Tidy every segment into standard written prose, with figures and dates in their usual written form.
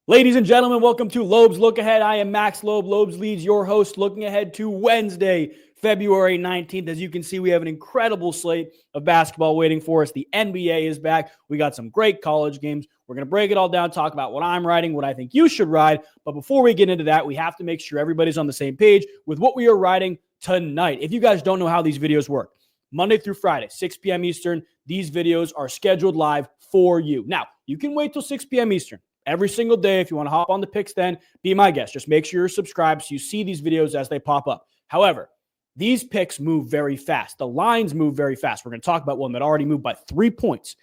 Ladies and gentlemen, welcome to Loeb's Look Ahead. I am Max Loeb, Loeb's Leads, your host, looking ahead to Wednesday, February 19th. As you can see, we have an incredible slate of basketball waiting for us. The NBA is back. We got some great college games. We're going to break it all down, talk about what I'm riding, what I think you should ride. But before we get into that, we have to make sure everybody's on the same page with what we are riding tonight. If you guys don't know how these videos work, Monday through Friday, 6 p.m. Eastern, these videos are scheduled live for you. Now, you can wait till 6 p.m. Eastern. Every single day, if you want to hop on the picks, then be my guest. Just make sure you're subscribed so you see these videos as they pop up. However, these picks move very fast. The lines move very fast. We're going to talk about one that already moved by 3 points.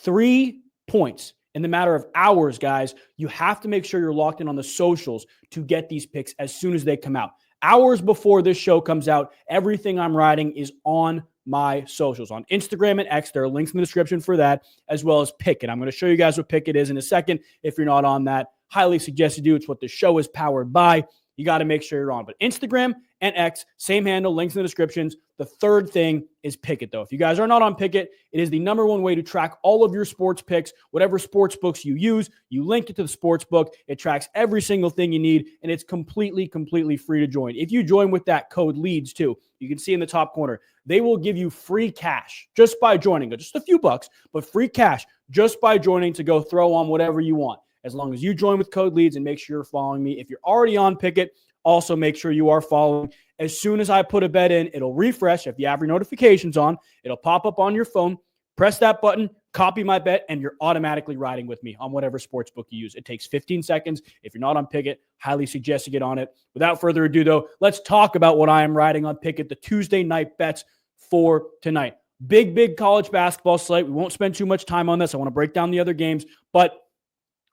3 points in the matter of hours, guys. You have to make sure you're locked in on the socials to get these picks as soon as they come out. Hours before this show comes out, everything I'm riding is on my socials. On Instagram and X, there are links in the description for that, as well as Pick It. I'm going to show you guys what Pick It is in a second. If you're not on that, highly suggest you do. It's what the show is powered by. You got to make sure you're on. But Instagram and X, same handle, links in the descriptions. The third thing is Pick It, though. If you guys are not on Pick It, it is the number one way to track all of your sports picks. Whatever sports books you use, you link it to the sports book. It tracks every single thing you need, and it's completely free to join. If you join with that code LEADS, too, you can see in the top corner, they will give you free cash just by joining. Just a few bucks, but free cash just by joining to go throw on whatever you want. As long as you join with code LEADS and make sure you're following me. If you're already on Pick It, also make sure you are following. As soon as I put a bet in, it'll refresh. If you have your notifications on, it'll pop up on your phone. Press that button, copy my bet, and you're automatically riding with me on whatever sports book you use. It takes 15 seconds. If you're not on Pick It, highly suggest you get on it. Without further ado, though, let's talk about what I am riding on Pick It, the Tuesday night bets for tonight. Big college basketball slate. We won't spend too much time on this. I want to break down the other games, but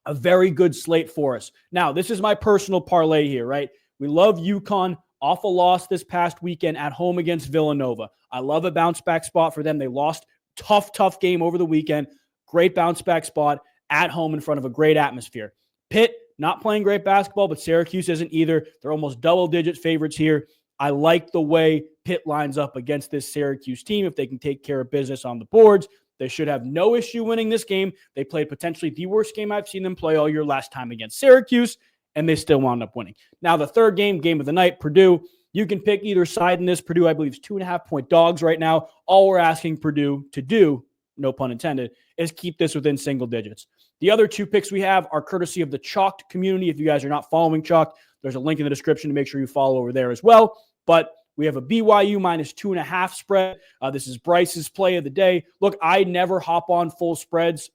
a very good slate for us. Now, this is my personal parlay here, right? We love UConn off a loss this past weekend at home against Villanova. I love a bounce back spot for them. They lost tough game over the weekend. Great bounce back spot at home in front of a great atmosphere. Pitt, not playing great basketball, but Syracuse isn't either. They're almost double-digit favorites here. I like the way Pitt lines up against this Syracuse team. If they can take care of business on the boards, they should have no issue winning this game. They played potentially the worst game I've seen them play all year last time against Syracuse, and they still wound up winning. Now, the third game of the night, Purdue. You can pick either side in this. Purdue, I believe, is 2.5-point dogs right now. All we're asking Purdue to do, no pun intended, is keep this within single digits. The other two picks we have are courtesy of the Chalked community. If you guys are not following Chalked, there's a link in the description to make sure you follow over there as well. But we have a BYU minus 2.5 spread. This is Bryce's play of the day. Look, I never hop on full spreads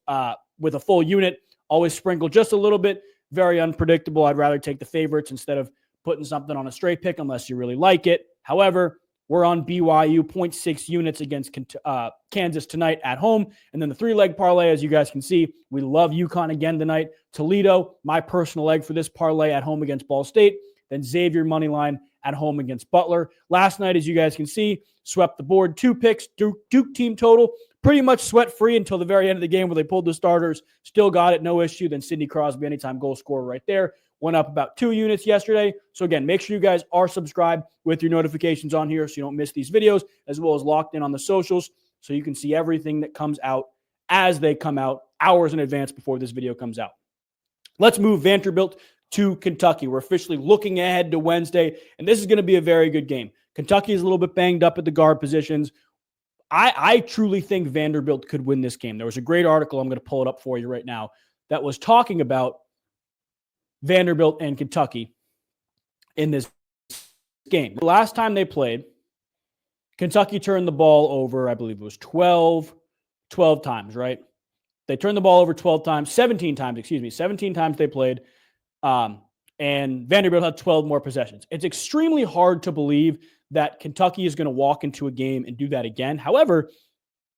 with a full unit. Always sprinkle just a little bit. Very unpredictable. I'd rather take the favorites instead of putting something on a straight pick unless you really like it. However, we're on BYU 0.6 units against Kansas tonight at home. And then the three-leg parlay, as you guys can see, we love UConn again tonight. Toledo, my personal leg for this parlay at home against Ball State. Then Xavier moneyline at home against Butler. Last night, as you guys can see, swept the board. 2 picks, Duke team total. Pretty much sweat-free until the very end of the game where they pulled the starters. Still got it, no issue. Then Sidney Crosby, anytime goal scorer right there. Went up about 2 units yesterday. So again, make sure you guys are subscribed with your notifications on here so you don't miss these videos, as well as locked in on the socials so you can see everything that comes out as they come out hours in advance before this video comes out. Let's move Vanderbilt to Kentucky. We're officially looking ahead to Wednesday, and this is going to be a very good game. Kentucky is a little bit banged up at the guard positions. I truly think Vanderbilt could win this game. There was a great article, I'm going to pull it up for you right now, that was talking about Vanderbilt and Kentucky in this game. The last time they played, Kentucky turned the ball over, I believe it was 12 times, right? They turned the ball over 17 times they played. And Vanderbilt had 12 more possessions. It's extremely hard to believe that Kentucky is going to walk into a game and do that again. However,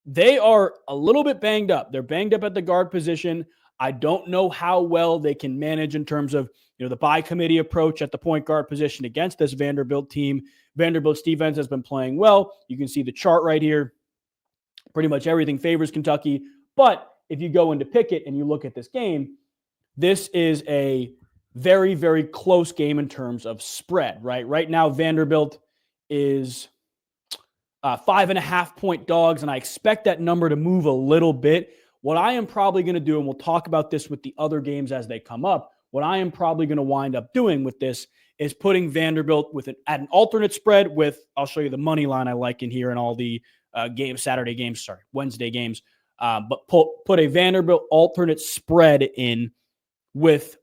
they are a little bit banged up. They're banged up at the guard position. I don't know how well they can manage in terms of, the by committee approach at the point guard position against this Vanderbilt team. Vanderbilt's defense has been playing well. You can see the chart right here. Pretty much everything favors Kentucky. But if you go into Pick It and you look at this game, this is a very close game in terms of spread, right? Right now, Vanderbilt is 5.5-point dogs, and I expect that number to move a little bit What I am probably going to do, and we'll talk about this with the other games as they come up, what I am probably going to wind up doing with this is putting Vanderbilt at an alternate spread with, I'll show you the money line I like in here and all the Wednesday games. But put a Vanderbilt alternate spread in with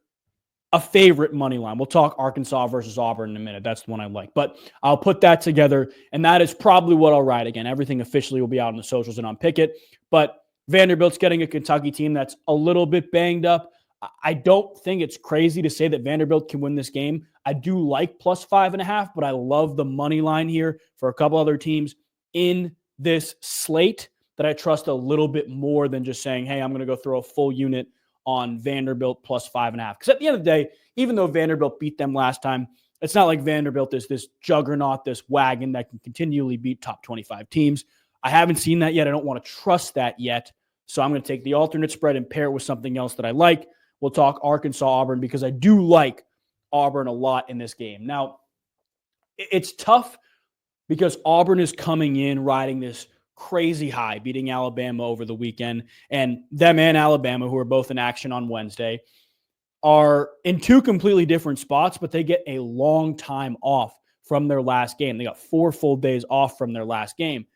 a favorite money line. We'll talk Arkansas versus Auburn in a minute. That's the one I like. But I'll put that together, and that is probably what I'll ride. Again, everything officially will be out on the socials and on Pickett. But Vanderbilt's getting a Kentucky team that's a little bit banged up. I don't think it's crazy to say that Vanderbilt can win this game. I do like plus 5.5, but I love the money line here for a couple other teams in this slate that I trust a little bit more than just saying, hey, I'm going to go throw a full unit on Vanderbilt plus 5.5. Because at the end of the day, even though Vanderbilt beat them last time, it's not like Vanderbilt is this juggernaut, this wagon that can continually beat top 25 teams. I haven't seen that yet. I don't want to trust that yet. So I'm going to take the alternate spread and pair it with something else that I like. We'll talk Arkansas, Auburn, because I do like Auburn a lot in this game. Now, it's tough because Auburn is coming in riding this crazy high, beating Alabama over the weekend. And them and Alabama, who are both in action on Wednesday, are in two completely different spots, but they get a long time off from their last game. They got 4 full days off from their last game.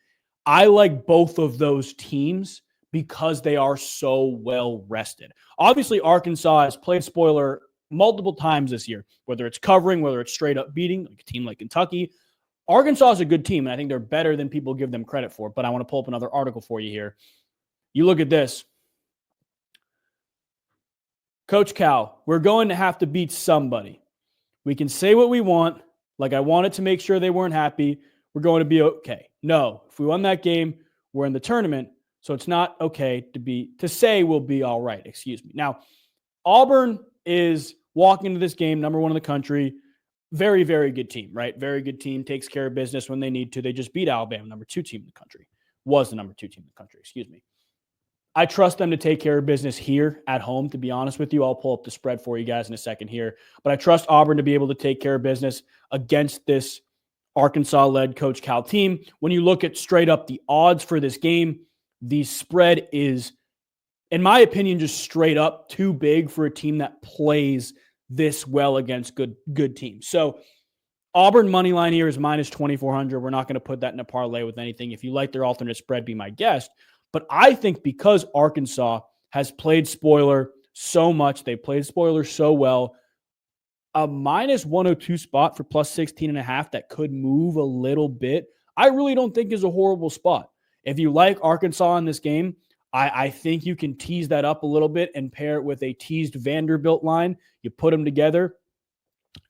I like both of those teams because they are so well rested. Obviously, Arkansas has played spoiler multiple times this year, whether it's covering, whether it's straight up beating, like a team like Kentucky. Arkansas is a good team, and I think they're better than people give them credit for. But I want to pull up another article for you here. You look at this. Coach Cal, we're going to have to beat somebody. We can say what we want. Like I wanted to make sure they weren't happy. We're going to be okay. No, if we won that game, we're in the tournament. So it's not okay to say we'll be all right. Excuse me. Now, Auburn is walking into this game, number 1 in the country. Very, very good team, right? Very good team, takes care of business when they need to. They just beat Alabama, number 2 team in the country. Was the number 2 team in the country, excuse me. I trust them to take care of business here at home, to be honest with you. I'll pull up the spread for you guys in a second here. But I trust Auburn to be able to take care of business against this Arkansas-led Coach Cal team. When you look at straight up the odds for this game, the spread is, in my opinion, just straight up too big for a team that plays this well against good teams. So Auburn money line here is minus 2,400. We're not going to put that in a parlay with anything. If you like their alternate spread, be my guest. But I think because Arkansas has played spoiler so much, they played spoiler so well, a minus 102 spot for plus 16.5 that could move a little bit, I really don't think is a horrible spot. If you like Arkansas in this game, I think you can tease that up a little bit and pair it with a teased Vanderbilt line. You put them together,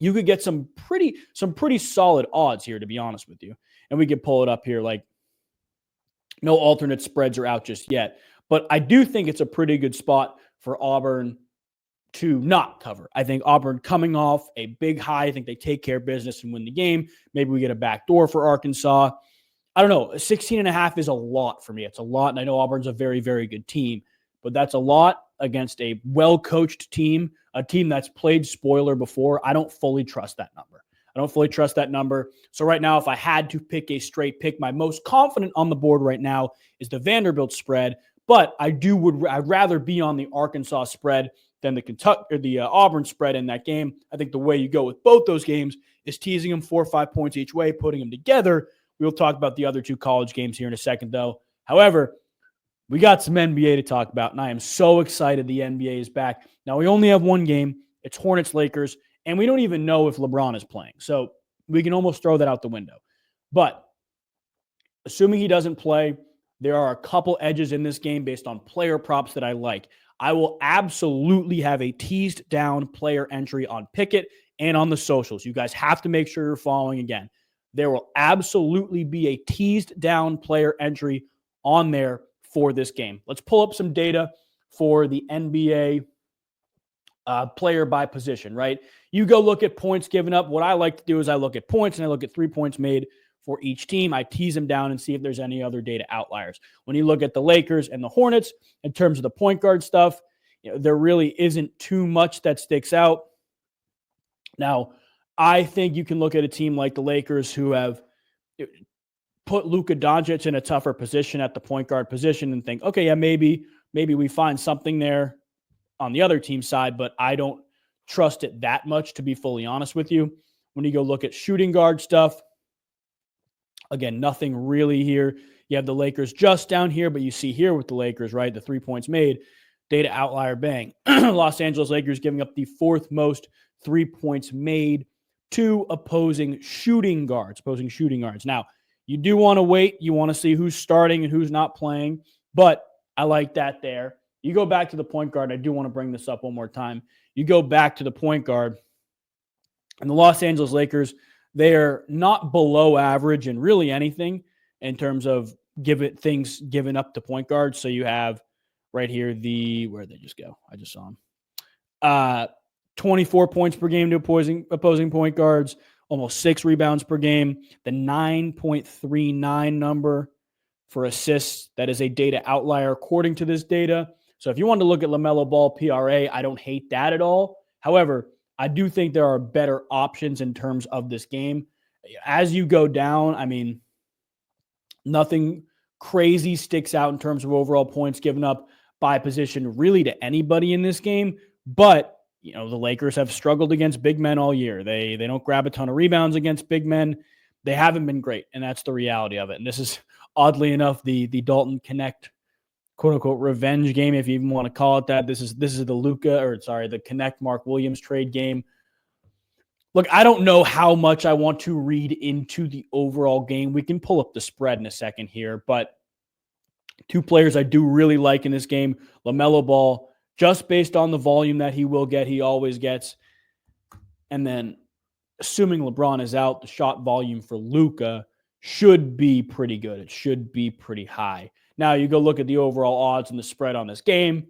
you could get some pretty solid odds here, to be honest with you. And we could pull it up here. Like, no alternate spreads are out just yet. But I do think it's a pretty good spot for Auburn to not cover. I think Auburn coming off a big high, I think they take care of business and win the game. Maybe we get a backdoor for Arkansas. I don't know. 16.5 is a lot for me. It's a lot. And I know Auburn's a very, very good team, but that's a lot against a well-coached team, a team that's played spoiler before. I don't fully trust that number. So right now, if I had to pick a straight pick, my most confident on the board right now is the Vanderbilt spread. But I'd rather be on the Arkansas spread than the Auburn spread in that game. I think the way you go with both those games is teasing them 4 or 5 points each way, putting them together. We'll talk about the other 2 college games here in a second, though. However, we got some NBA to talk about, and I am so excited the NBA is back. Now, we only have one game. It's Hornets-Lakers, and we don't even know if LeBron is playing. So we can almost throw that out the window. But assuming he doesn't play, there are a couple edges in this game based on player props that I like. I will absolutely have a teased down player entry on Pickett and on the socials. You guys have to make sure you're following again. There will absolutely be a teased down player entry on there for this game. Let's pull up some data for the NBA player by position, right? You go look at points given up. What I like to do is I look at points and I look at 3 points made for each team. I tease them down and see if there's any other data outliers. When you look at the Lakers and the Hornets, in terms of the point guard stuff, there really isn't too much that sticks out. Now, I think you can look at a team like the Lakers who have put Luka Doncic in a tougher position at the point guard position and think, okay, yeah, maybe maybe we find something there on the other team side, but I don't trust it that much, to be fully honest with you. When you go look at shooting guard stuff, again, nothing really here. You have the Lakers just down here, but you see here with the Lakers, right? The 3 points made, data outlier bang. Los Angeles Lakers giving up the 4th most 3 points made to opposing shooting guards. Now, you do want to wait. You want to see who's starting and who's not playing, but I like that there. You go back to the point guard. I do want to bring this up one more time. You go back to the point guard, and the Los Angeles Lakers, they're not below average in really anything in terms of things given up to point guards. So you have right here where'd they just go? I just saw them. 24 points per game to opposing point guards, almost 6 rebounds per game. The 9.39 number for assists, that is a data outlier according to this data. So if you want to look at LaMelo Ball PRA, I don't hate that at all. However, I do think there are better options in terms of this game. As you go down, I mean, nothing crazy sticks out in terms of overall points given up by position really to anybody in this game. But, the Lakers have struggled against big men all year. They don't grab a ton of rebounds against big men. They haven't been great, and that's the reality of it. And this is, oddly enough, the Dalton Connect, quote-unquote, revenge game, if you even want to call it that. This is the Connect Mark Williams trade game. Look, I don't know how much I want to read into the overall game. We can pull up the spread in a second here, but 2 players I do really like in this game, LaMelo Ball, just based on the volume that he will get, he always gets. And then assuming LeBron is out, the shot volume for Luka should be pretty good. It should be pretty high. Now you go look at the overall odds and the spread on this game.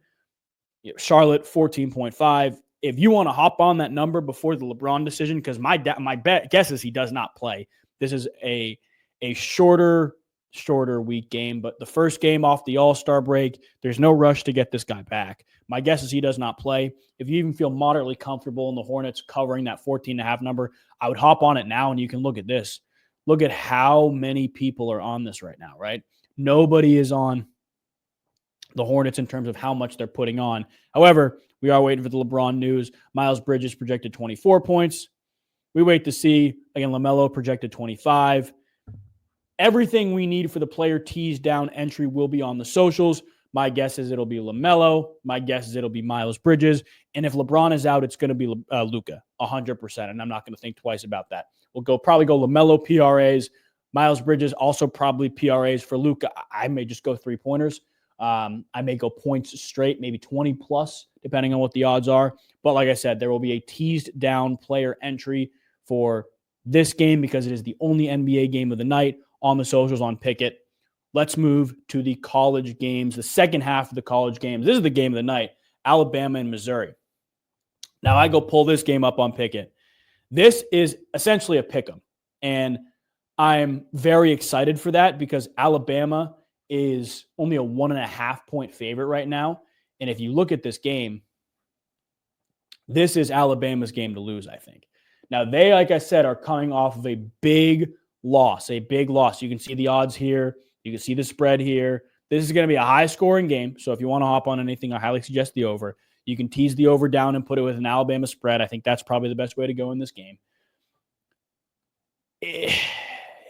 Charlotte 14.5. If you want to hop on that number before the LeBron decision, because my guess is he does not play. This is a shorter week game, but the first game off the All-Star break, there's no rush to get this guy back. My guess is he does not play. If you even feel moderately comfortable in the Hornets covering that 14.5 number, I would hop on it now, and you can look at this. Look at how many people are on this right now, right? Nobody is on the Hornets in terms of how much they're putting on. However, we are waiting for the LeBron news. Miles Bridges projected 24 points. We wait to see. Again, LaMelo projected 25. Everything we need for the player tease down entry will be on the socials. My guess is it'll be LaMelo. My guess is it'll be Miles Bridges. And if LeBron is out, it's going to be Luka, 100%. And I'm not going to think twice about that. We'll probably go LaMelo PRAs. Miles Bridges also probably PRAs for Luka. I may just go 3-pointers. I may go points straight, maybe 20 plus, depending on what the odds are. But like I said, there will be a teased down player entry for this game because it is the only NBA game of the night on the socials on Pickett. Let's move to the college games, the second half of the college games. This is the game of the night, Alabama and Missouri. Now I go pull this game up on Pickett. This is essentially a pick'em, and I'm very excited for that because Alabama is only a 1.5-point favorite right now. And if you look at this game, this is Alabama's game to lose, I think. Now, they, like I said, are coming off of a big loss. You can see the odds here. You can see the spread here. This is going to be a high-scoring game. So if you want to hop on anything, I highly suggest the over. You can tease the over down and put it with an Alabama spread. I think that's probably the best way to go in this game.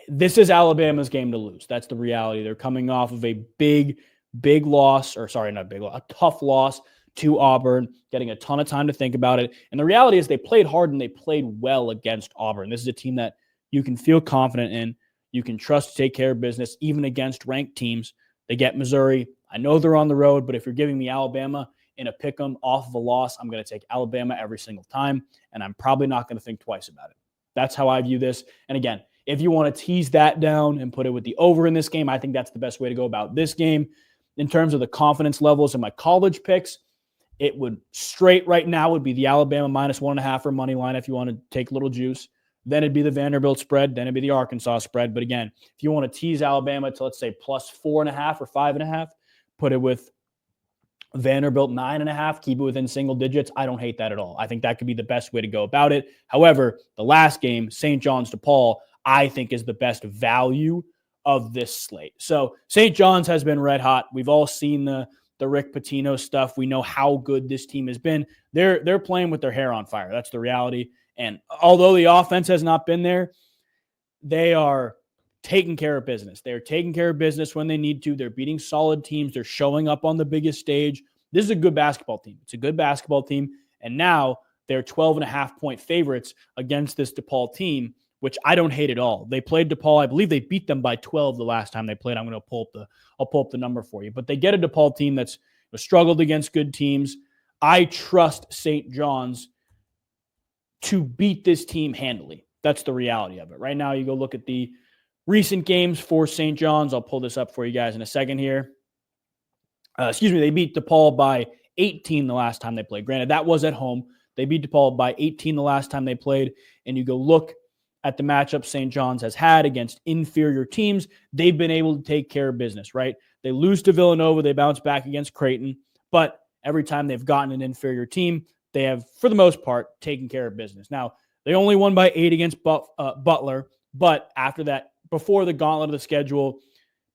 This is Alabama's game to lose. That's the reality. They're coming off of a big loss, a tough loss to Auburn, getting a ton of time to think about it. And the reality is they played hard and they played well against Auburn. This is a team that you can feel confident in. You can trust to take care of business, even against ranked teams. They get Missouri. I know they're on the road, but if you're giving me Alabama in a pick'em off of a loss, I'm going to take Alabama every single time, and I'm probably not going to think twice about it. That's how I view this. And again, if you want to tease that down and put it with the over in this game, I think that's the best way to go about this game. In terms of the confidence levels in my college picks, it would straight right now would be the Alabama -1.5 for money line if you want to take a little juice. Then it'd be the Vanderbilt spread. Then it'd be the Arkansas spread. But again, if you want to tease Alabama to, let's say, +4.5 or 5.5, put it with Vanderbilt 9.5, keep it within single digits. I don't hate that at all. I think that could be the best way to go about it. However, the last game, St. John's DePaul, I think is the best value of this slate. So St. John's has been red hot. We've all seen the the Rick Pitino stuff. We know how good this team has been. They're playing with their hair on fire. That's the reality. And although the offense has not been there, they are taking care of business. They're taking care of business when they need to. They're beating solid teams. They're showing up on the biggest stage. This is a good basketball team. It's a good basketball team. And now they're 12.5-point favorites against this DePaul team, which I don't hate at all. They played DePaul. I believe they beat them by 12 the last time they played. I'll pull up the number for you. But they get a DePaul team that's struggled against good teams. I trust St. John's to beat this team handily. That's the reality of it. Right now, you go look at the recent games for St. John's. I'll pull this up for you guys in a second here. They beat DePaul by 18 the last time they played. Granted, that was at home. They beat DePaul by 18 the last time they played. And you go look at the matchup St. John's has had against inferior teams. They've been able to take care of business, right? They lose to Villanova. They bounce back against Creighton. But every time they've gotten an inferior team, they have, for the most part, taken care of business. Now, they only won by 8 against Butler. But after that, before the gauntlet of the schedule,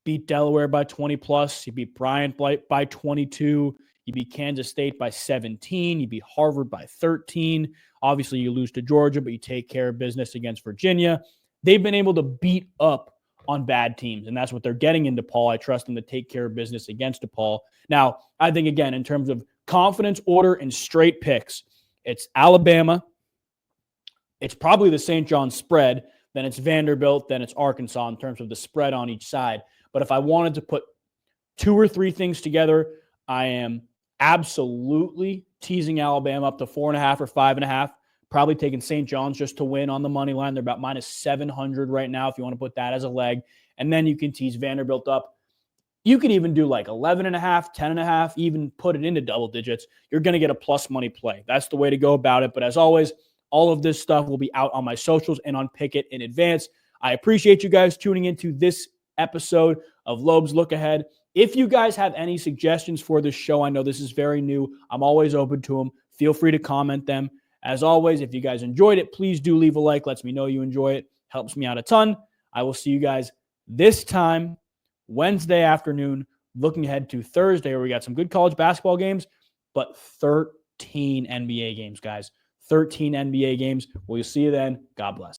beat Delaware by 20+. You beat Bryant by 22. You beat Kansas State by 17. You beat Harvard by 13. Obviously, you lose to Georgia, but you take care of business against Virginia. They've been able to beat up on bad teams, and that's what they're getting in DePaul. I trust them to take care of business against DePaul. Now, I think, again, in terms of confidence, order, and straight picks, it's Alabama. It's probably the St. John's spread. Then it's Vanderbilt. Then it's Arkansas in terms of the spread on each side. But if I wanted to put 2 or 3 things together, I am absolutely teasing Alabama up to 4.5 or 5.5. Probably taking St. John's just to win on the money line. They're about -700 right now if you want to put that as a leg. And then you can tease Vanderbilt up. You can even do like 11.5, 10.5, even put it into double digits. You're going to get a plus money play. That's the way to go about it. But as always, all of this stuff will be out on my socials and on Pickett in advance. I appreciate you guys tuning into this episode of Loeb's Look Ahead. If you guys have any suggestions for this show, I know this is very new. I'm always open to them. Feel free to comment them. As always, if you guys enjoyed it, please do leave a like. Lets me know you enjoy it. Helps me out a ton. I will see you guys this time, Wednesday afternoon, looking ahead to Thursday, where we got some good college basketball games, but 13 NBA games, guys. 13 NBA games. We'll see you then. God bless.